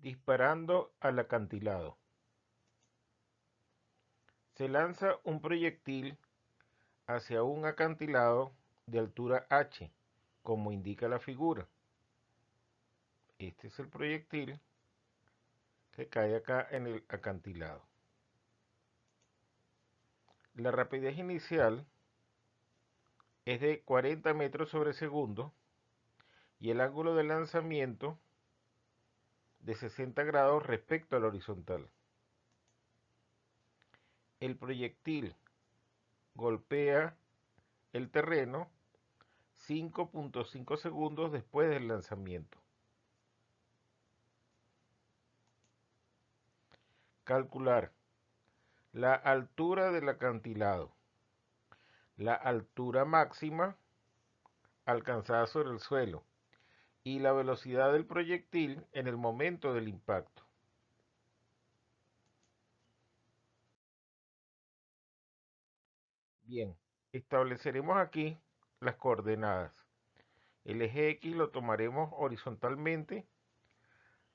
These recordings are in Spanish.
Disparando al acantilado. Se lanza un proyectil hacia un acantilado de altura h, como indica la figura. Este es el proyectil que cae acá en el acantilado. La rapidez inicial es de 40 metros sobre segundo y el ángulo de lanzamiento de 60 grados respecto al horizontal. El proyectil golpea el terreno 5.5 segundos después del lanzamiento. Calcular la altura del acantilado, la altura máxima alcanzada sobre el suelo y la velocidad del proyectil en el momento del impacto. Bien, estableceremos aquí las coordenadas. El eje X lo tomaremos horizontalmente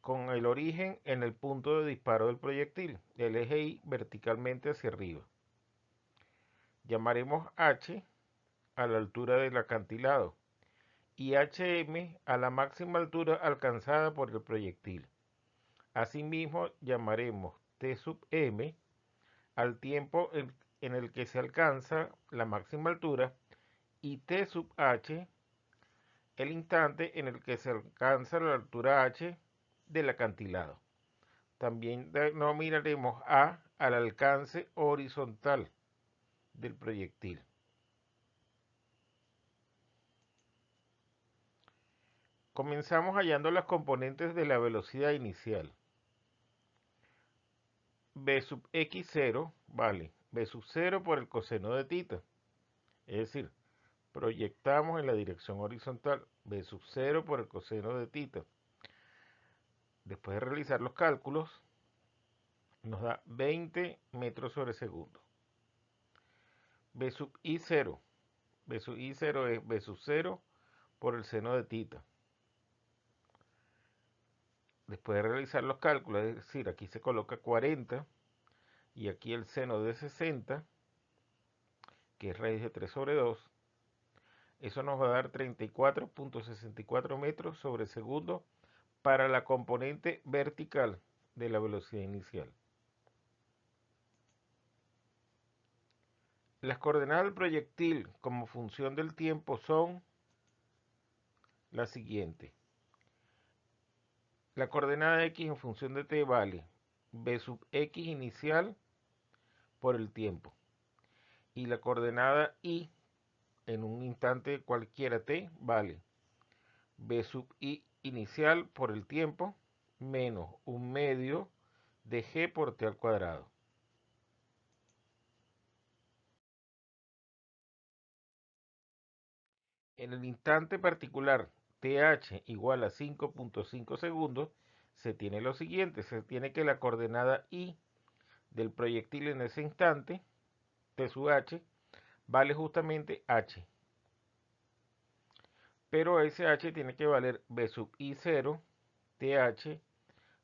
con el origen en el punto de disparo del proyectil, el eje Y verticalmente hacia arriba. Llamaremos H a la altura del acantilado y HM a la máxima altura alcanzada por el proyectil. Asimismo, llamaremos T sub m al tiempo en el que se alcanza la máxima altura y T sub h el instante en el que se alcanza la altura h del acantilado. También denominaremos A al alcance horizontal del proyectil. Comenzamos hallando las componentes de la velocidad inicial. B sub x0 vale B sub 0 por el coseno de tita. Es decir, proyectamos en la dirección horizontal B sub 0 por el coseno de tita. Después de realizar los cálculos, nos da 20 metros sobre segundo. B sub i0. B sub i0 es B sub 0 por el seno de tita. Después de realizar los cálculos, es decir, aquí se coloca 40 y aquí el seno de 60, que es raíz de 3 sobre 2, eso nos va a dar 34.64 metros sobre segundo para la componente vertical de la velocidad inicial. Las coordenadas del proyectil como función del tiempo son las siguientes. La coordenada x en función de t vale b sub x inicial por el tiempo. Y la coordenada y en un instante cualquiera t vale b sub i inicial por el tiempo menos un medio de g por t al cuadrado. En el instante particular th igual a 5.5 segundos, se tiene lo siguiente, se tiene que la coordenada i del proyectil en ese instante, t sub h, vale justamente h. Pero ese h tiene que valer b sub i0 th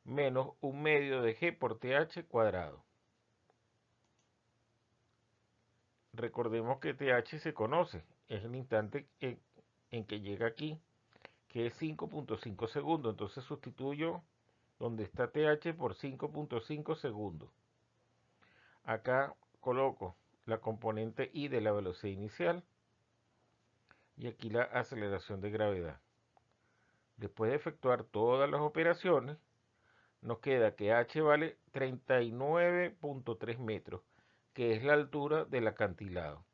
menos un medio de g por th cuadrado. Recordemos que th se conoce, es el instante en que llega aquí, que es 5.5 segundos. Entonces sustituyo donde está th por 5.5 segundos. Acá coloco la componente i de la velocidad inicial y aquí la aceleración de gravedad. Después de efectuar todas las operaciones, nos queda que h vale 39.3 metros, que es la altura del acantilado.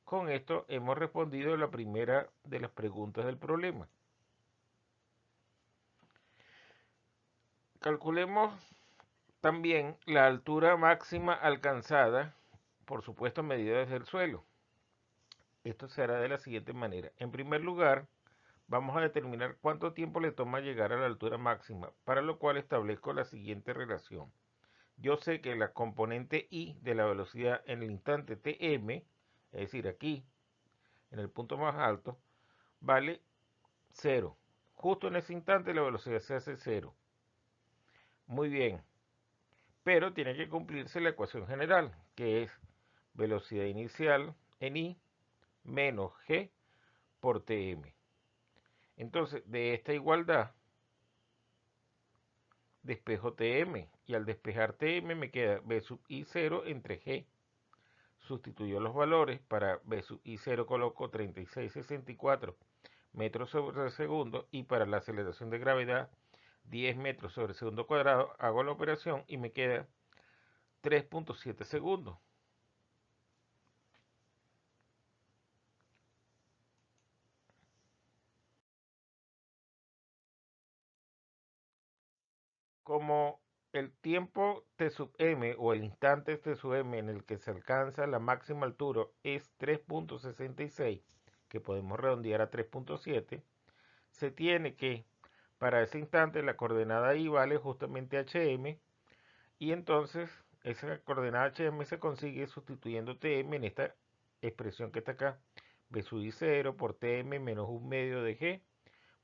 Con esto hemos respondido la primera de las preguntas del problema. Calculemos también la altura máxima alcanzada, por supuesto medida desde el suelo. Esto se hará de la siguiente manera. En primer lugar, vamos a determinar cuánto tiempo le toma llegar a la altura máxima, para lo cual establezco la siguiente relación. Yo sé que la componente i de la velocidad en el instante tm, es decir, aquí, en el punto más alto, vale 0. Justo en ese instante la velocidad se hace 0. Muy bien, pero tiene que cumplirse la ecuación general, que es velocidad inicial en I menos G por Tm. Entonces, de esta igualdad, despejo Tm, y al despejar Tm me queda B sub I0 entre G. Sustituyo los valores, para B sub I0 coloco 36,64 metros sobre segundo, y para la aceleración de gravedad 10 metros sobre segundo cuadrado, hago la operación y me queda 3,7 segundos. Como el tiempo T sub m, o el instante T sub m en el que se alcanza la máxima altura, es 3,66, que podemos redondear a 3,7, se tiene que, para ese instante, la coordenada I vale justamente hm, y entonces esa coordenada hm se consigue sustituyendo tm en esta expresión que está acá, b sub i0 por tm menos un medio de g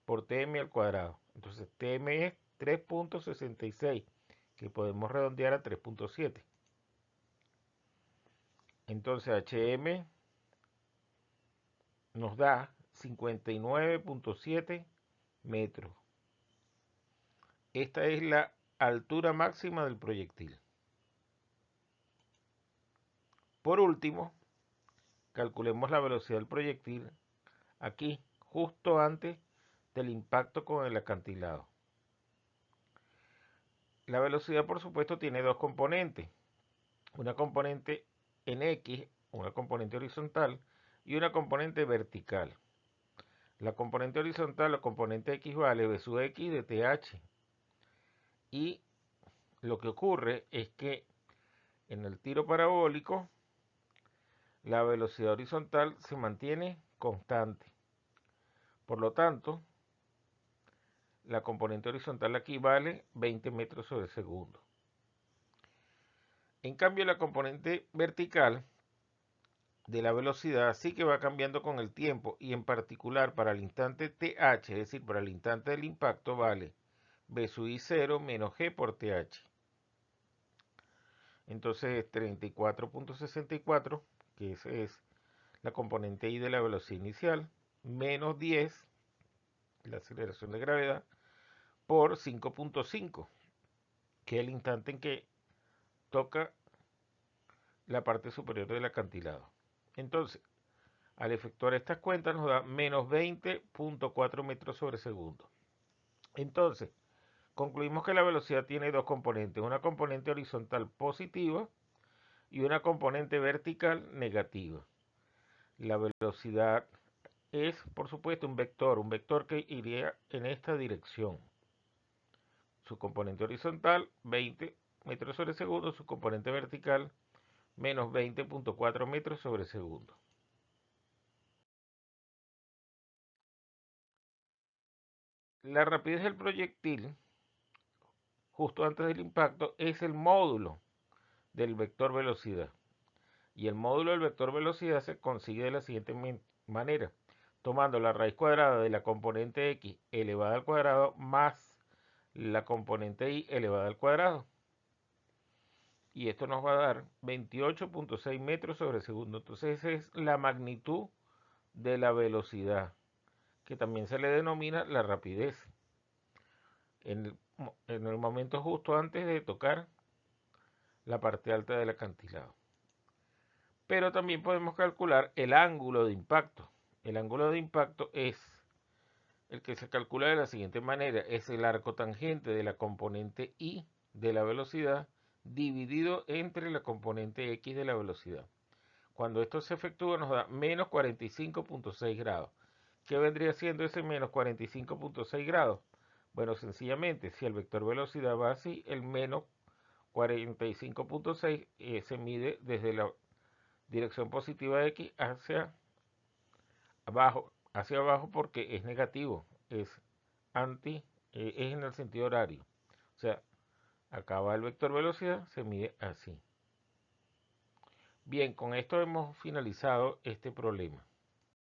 por tm al cuadrado. Entonces tm es 3,66, que podemos redondear a 3,7. Entonces hm nos da 59,7 metros. Esta es la altura máxima del proyectil. Por último, calculemos la velocidad del proyectil aquí, justo antes del impacto con el acantilado. La velocidad, por supuesto, tiene dos componentes. Una componente en X, una componente horizontal, y una componente vertical. La componente horizontal o componente X vale B sub X de TH. Y lo que ocurre es que en el tiro parabólico la velocidad horizontal se mantiene constante. Por lo tanto, la componente horizontal aquí vale 20 metros sobre segundo. En cambio, la componente vertical de la velocidad sí que va cambiando con el tiempo, y en particular para el instante TH, es decir, para el instante del impacto, vale B sub I0 menos G por TH. Entonces 34,64, que esa es la componente I de la velocidad inicial, menos 10, la aceleración de gravedad, por 5,5, que es el instante en que toca la parte superior del acantilado. Entonces, al efectuar estas cuentas nos da menos 20,4 metros sobre segundo. Entonces, concluimos que la velocidad tiene dos componentes, una componente horizontal positiva y una componente vertical negativa. La velocidad es, por supuesto, un vector que iría en esta dirección. Su componente horizontal, 20 metros sobre segundo, su componente vertical, menos 20,4 metros sobre segundo. La rapidez del proyectil, justo antes del impacto, es el módulo del vector velocidad. Y el módulo del vector velocidad se consigue de la siguiente manera: tomando la raíz cuadrada de la componente x elevada al cuadrado más la componente y elevada al cuadrado. Y esto nos va a dar 28,6 metros sobre segundo. Entonces esa es la magnitud de la velocidad, que también se le denomina la rapidez, en el momento justo antes de tocar la parte alta del acantilado. Pero también podemos calcular el ángulo de impacto. El ángulo de impacto es el que se calcula de la siguiente manera: es el arco tangente de la componente y de la velocidad dividido entre la componente x de la velocidad. Cuando esto se efectúa nos da menos 45,6 grados. ¿Qué vendría siendo ese menos 45,6 grados? Bueno, sencillamente, si el vector velocidad va así, el menos 45,6 se mide desde la dirección positiva de x hacia abajo, porque es negativo, es es en el sentido horario. O sea, acá va el vector velocidad, se mide así. Bien, con esto hemos finalizado este problema.